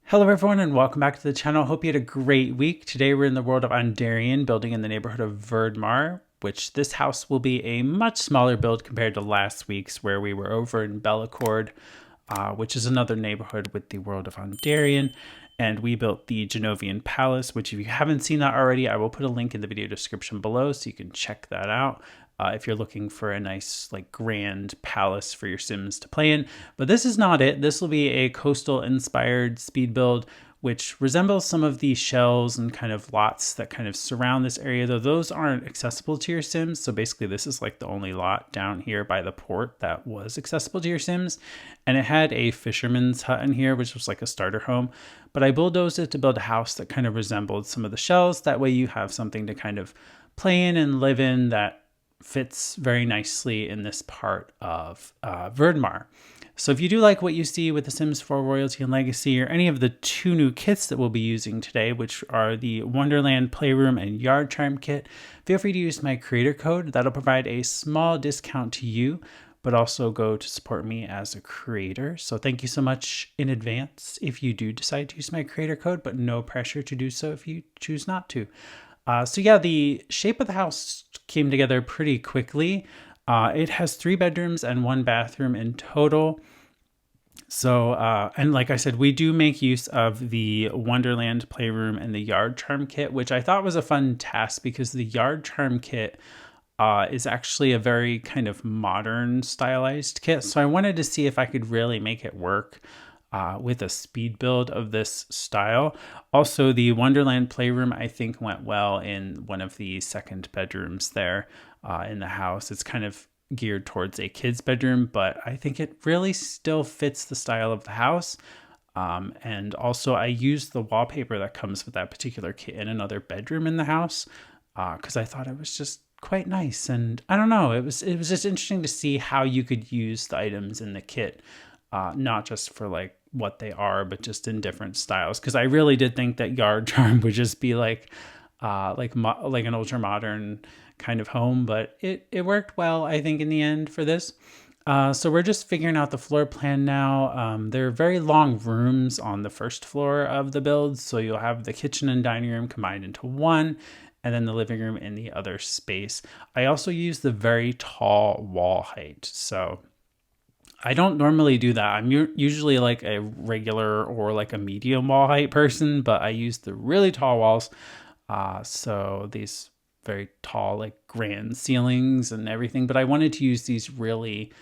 Hello everyone and welcome back to the channel. Hope you had a great week. Today we're in the world of Ondarion, building in the neighborhood of Verdemar, which this house will be a much smaller build compared to last week's where we were over in Bellecourt, which is another neighborhood with the world of Ondarion. And we built the Genovian Palace, which if you haven't seen that already, I will put a link in the video description below so you can check that out. If you're looking for a nice, like, grand palace for your Sims to play in. But this is not it. This will be a coastal inspired speed build, which resembles some of the shells and kind of lots that kind of surround this area, though those aren't accessible to your Sims. So basically this is like the only lot down here by the port that was accessible to your Sims. And it had a fisherman's hut in here, which was like a starter home. But I bulldozed it to build a house that kind of resembled some of the shells. That way you have something to kind of play in and live in that fits very nicely in this part of Verdemar. So if you do like what you see with The Sims 4 Royalty and Legacy, or any of the two new kits that we'll be using today, which are the Wonderland Playroom and Yard Charm kit, feel free to use my creator code. That'll provide a small discount to you, but also go to support me as a creator. So thank you so much in advance if you do decide to use my creator code, but no pressure to do so if you choose not to. So yeah, the shape of the house came together pretty quickly. It has 3 bedrooms and 1 bathroom in total. So, and like I said, we do make use of the Wonderland Playroom and the Yard Charm kit, which I thought was a fun task because the Yard Charm kit is actually a very kind of modern stylized kit. So I wanted to see if I could really make it work with a speed build of this style. Also, the Wonderland Playroom, I think, went well in one of the second bedrooms there in the house. It's kind of geared towards a kid's bedroom, but I think it really still fits the style of the house. And also, I used the wallpaper that comes with that particular kit in another bedroom in the house because I thought it was just quite nice. And I don't know, it was just interesting to see how you could use the items in the kit. Not just for like what they are, but just in different styles. Because I really did think that Yard Charm would just be like an ultra modern kind of home, but it worked well, I think, in the end for this. So we're just figuring out the floor plan now. There are very long rooms on the first floor of the build, so you'll have the kitchen and dining room combined into one, and then the living room in the other space. I also use the very tall wall height, so I don't normally do that. I'm usually like a regular or like a medium wall height person, but I use the really tall walls. So these very tall, like grand ceilings and everything, but I wanted to use these really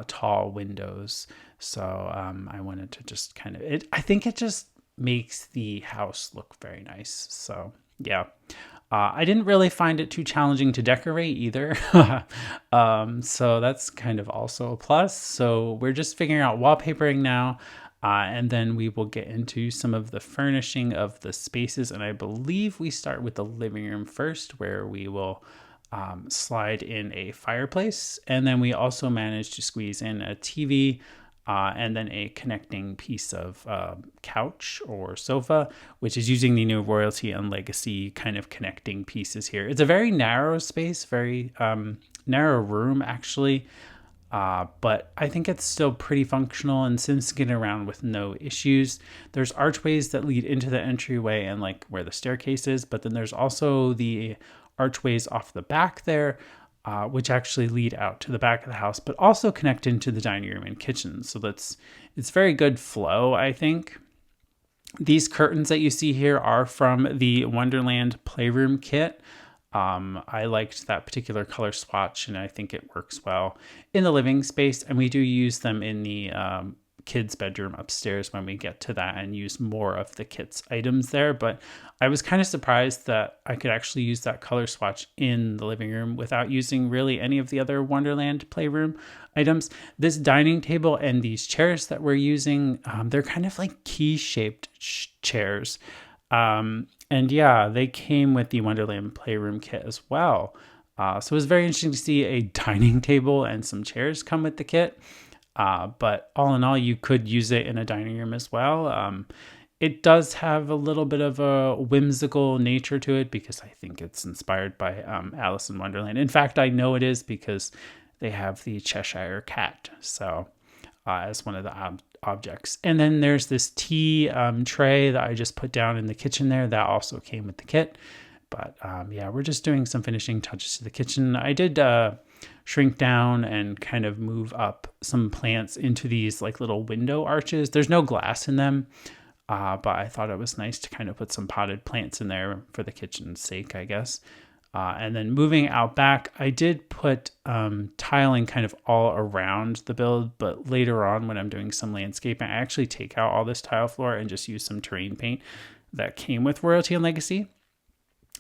tall windows. So I wanted to just kind of, I think it just makes the house look very nice. So yeah. I didn't really find it too challenging to decorate either. So that's kind of also a plus. So we're just figuring out wallpapering now. And then we will get into some of the furnishing of the spaces. And I believe we start with the living room first, where we will slide in a fireplace. And then we also managed to squeeze in a TV, and then a connecting piece of couch or sofa, which is using the new Royalty and Legacy kind of connecting pieces here. It's a very narrow space, very narrow room actually, but I think it's still pretty functional and Sims can get around with no issues. There's archways that lead into the entryway and like where the staircase is, but then there's also the archways off the back there, which actually lead out to the back of the house, but also connect into the dining room and kitchen. So it's very good flow, I think. These curtains that you see here are from the Wonderland Playroom kit. I liked that particular color swatch, and I think it works well in the living space. And we do use them in the kids' bedroom upstairs when we get to that and use more of the kit's items there. But I was kind of surprised that I could actually use that color swatch in the living room without using really any of the other Wonderland Playroom items. This dining table and these chairs that we're using, they're kind of like key-shaped chairs. And yeah, they came with the Wonderland Playroom kit as well. So it was very interesting to see a dining table and some chairs come with the kit. But all in all, you could use it in a dining room as well. It does have a little bit of a whimsical nature to it because I think it's inspired by Alice in Wonderland. In fact, I know it is because they have the Cheshire Cat. So as one of the objects. And then there's this tea tray that I just put down in the kitchen there. That also came with the kit. But yeah, we're just doing some finishing touches to the kitchen. I did shrink down and kind of move up some plants into these like little window arches. There's no glass in them, but I thought it was nice to kind of put some potted plants in there for the kitchen's sake, I guess. And then moving out back, I did put tiling kind of all around the build, but later on when I'm doing some landscaping, I actually take out all this tile floor and just use some terrain paint that came with Royalty and Legacy.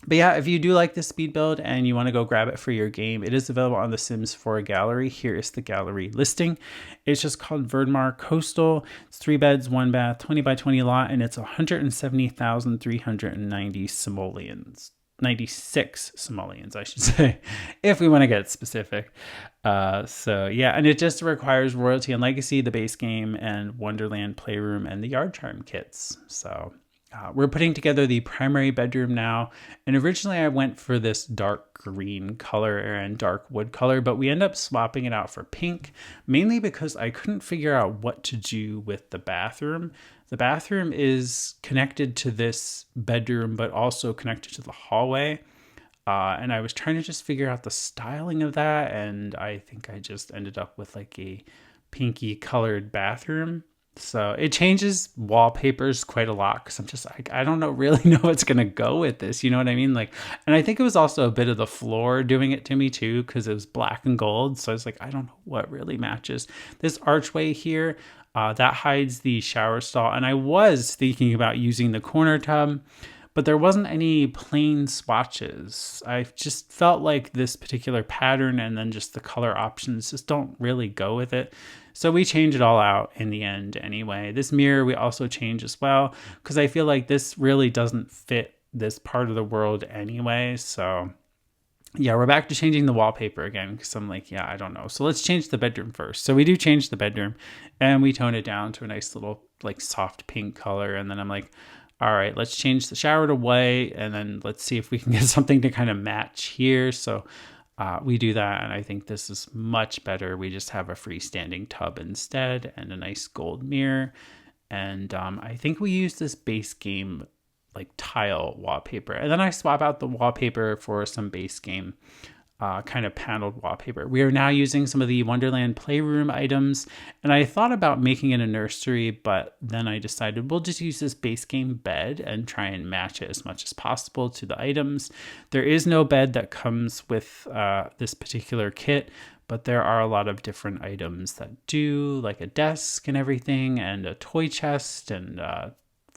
But yeah, if you do like this speed build and you want to go grab it for your game, it is available on the Sims 4 gallery. Here is the gallery listing. It's just called Verdemar Coastal. It's 3 beds, 1 bath, 20 by 20 lot, and it's 170,390 simoleons. 96 simoleons, I should say, if we want to get specific. So yeah, and it just requires Royalty and Legacy, the base game, and Wonderland, Playroom, and the Yard Charm kits. So we're putting together the primary bedroom now, and originally I went for this dark green color and dark wood color, but we end up swapping it out for pink, mainly because I couldn't figure out what to do with the bathroom. The bathroom is connected to this bedroom, but also connected to the hallway. And I was trying to just figure out the styling of that, and I think I just ended up with like a pinky colored bathroom. So it changes wallpapers quite a lot because I'm just like, I don't really know what's going to go with this. You know what I mean? Like, and I think it was also a bit of the floor doing it to me too, because it was black and gold. So I was like, I don't know what really matches. This archway here, that hides the shower stall. And I was thinking about using the corner tub, but there wasn't any plain swatches. I just felt like this particular pattern and then just the color options just don't really go with it. So we change it all out in the end anyway. This mirror we also change as well because I feel like this really doesn't fit this part of the world anyway. So yeah, we're back to changing the wallpaper again because I'm like, yeah, I don't know. So let's change the bedroom first. So we do change the bedroom and we tone it down to a nice little like soft pink color. And then I'm like, all right, let's change the shower to white and then let's see if we can get something to kind of match here. So we do that, and I think this is much better. We just have a freestanding tub instead and a nice gold mirror. And I think we use this base game like tile wallpaper. And then I swap out the wallpaper for some base game kind of paneled wallpaper. We are now using some of the Wonderland Playroom items, and I thought about making it a nursery, but then I decided we'll just use this base game bed and try and match it as much as possible to the items. There is no bed that comes with this particular kit, but there are a lot of different items that do, like a desk and everything, and a toy chest, and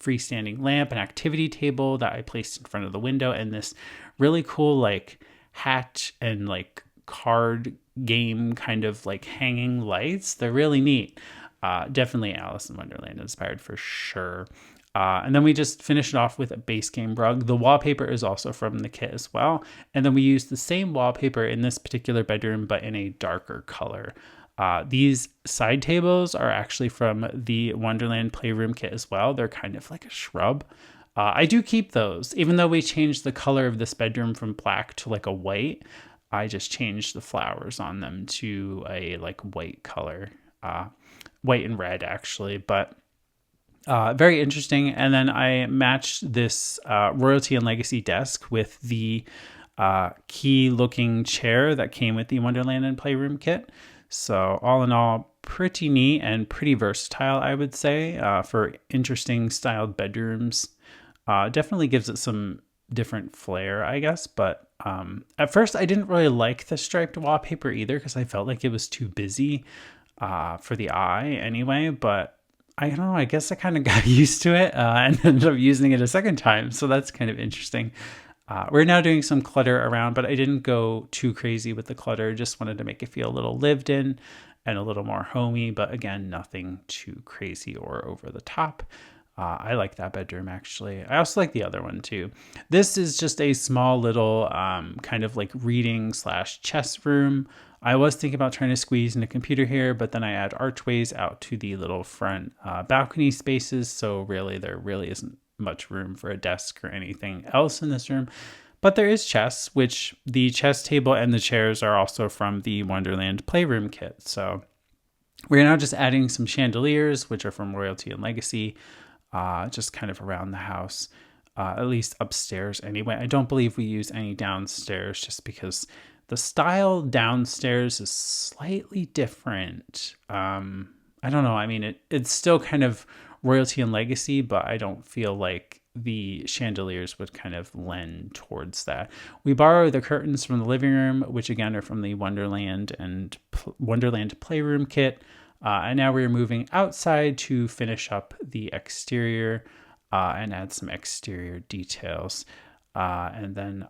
freestanding lamp, an activity table that I placed in front of the window, and this really cool like hat and like card game kind of like hanging lights. They're really neat. Definitely Alice in Wonderland inspired for sure. And then we just finish it off with a base game rug. The wallpaper is also from the kit as well. And then we use the same wallpaper in this particular bedroom, but in a darker color. These side tables are actually from the Wonderland Playroom kit as well. They're kind of like a shrub. I do keep those, even though we changed the color of this bedroom from black to like a white. I just changed the flowers on them to a like white color, white and red actually, but very interesting. And then I matched this Royalty and Legacy desk with the key looking chair that came with the Wonderland and Playroom kit. So all in all, pretty neat and pretty versatile, I would say, for interesting styled bedrooms. Definitely gives it some different flair, I guess. But at first, I didn't really like the striped wallpaper either because I felt like it was too busy for the eye anyway. But I don't know, I guess I kind of got used to it and ended up using it a second time. So that's kind of interesting. We're now doing some clutter around, but I didn't go too crazy with the clutter. Just wanted to make it feel a little lived in and a little more homey. But again, nothing too crazy or over the top. I like that bedroom, actually. I also like the other one, too. This is just a small little kind of like reading / chess room. I was thinking about trying to squeeze in a computer here, but then I add archways out to the little front balcony spaces. So really, there really isn't much room for a desk or anything else in this room. But there is chess, which the chess table and the chairs are also from the Wonderland Playroom kit. So We're now just adding some chandeliers, which are from Royalty and Legacy, just kind of around the house, at least upstairs anyway. I don't believe we use any downstairs just because the style downstairs is slightly different. I don't know. I mean, it's still kind of Royalty and Legacy, but I don't feel like the chandeliers would kind of lend towards that. We borrow the curtains from the living room, which again are from the Wonderland and Wonderland Playroom kit. And now we're moving outside to finish up the exterior and add some exterior details. And then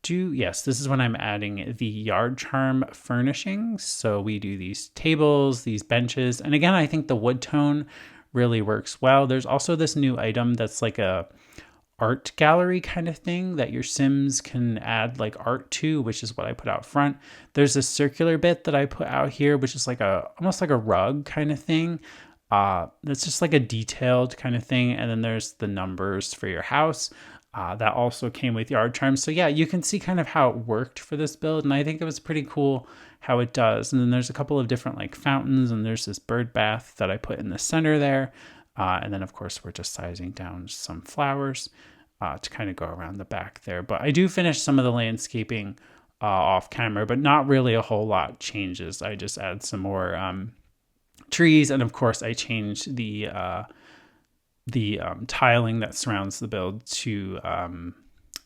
yes, this is when I'm adding the yard charm furnishings. So we do these tables, these benches. And again, I think the wood tone really works well. There's also this new item that's like a art gallery kind of thing that your Sims can add like art to, which is what I put out front. There's a circular bit that I put out here, which is like almost like a rug kind of thing. That's just like a detailed kind of thing. And then there's the numbers for your house. That also came with yard charms. So yeah, you can see kind of how it worked for this build. And I think it was pretty cool how it does. And then there's a couple of different like fountains, and there's this bird bath that I put in the center there. And then of course we're just sizing down some flowers to kind of go around the back there. But I do finish some of the landscaping off camera, but not really a whole lot changes. I just add some more trees. And of course I change the tiling that surrounds the build to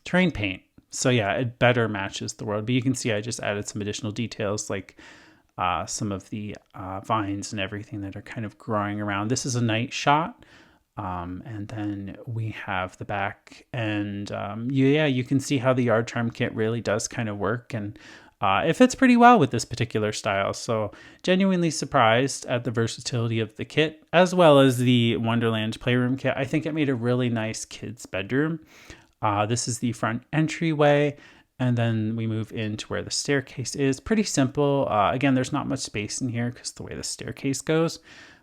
terrain paint. So yeah, it better matches the world. But you can see I just added some additional details like some of the vines and everything that are kind of growing around. This is a night shot. And then we have the back, and you can see how the yard charm kit really does kind of work, and it fits pretty well with this particular style. So genuinely surprised at the versatility of the kit, as well as the Wonderland Playroom kit. I think it made a really nice kid's bedroom. This is the front entryway, and then we move into where the staircase is. Pretty simple. Again, there's not much space in here because the way the staircase goes.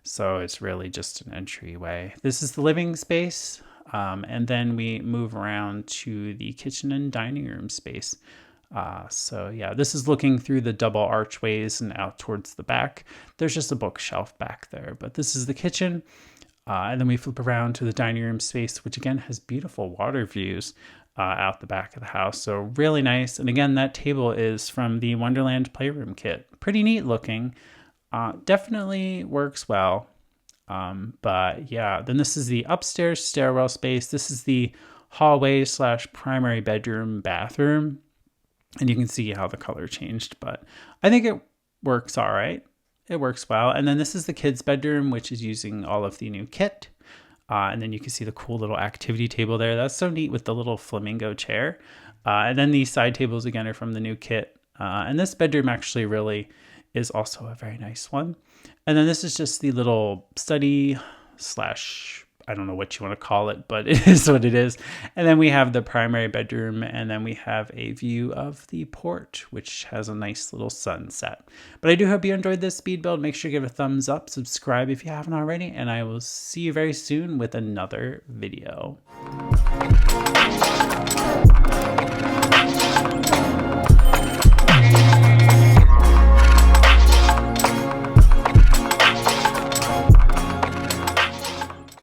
So it's really just an entryway. This is the living space. And then we move around to the kitchen and dining room space. So yeah, this is looking through the double archways and out towards the back. There's just a bookshelf back there, but this is the kitchen. And then we flip around to the dining room space, which again has beautiful water views out the back of the house. So really nice. And again, that table is from the Wonderland Playroom kit. Pretty neat looking. Definitely works well. But yeah, then this is the upstairs stairwell space. This is the hallway / primary bedroom bathroom. And you can see how the color changed, but I think it works all right. It works well. And then this is the kids' bedroom, which is using all of the new kit. And then you can see the cool little activity table there. That's so neat with the little flamingo chair. And then these side tables again are from the new kit. And this bedroom actually really is also a very nice one. And then this is just the little study / I don't know what you want to call it, but it is what it is. And then we have the primary bedroom, and then we have a view of the porch, which has a nice little sunset. But I do hope you enjoyed this speed build. Make sure to give a thumbs up, subscribe if you haven't already, and I will see you very soon with another video.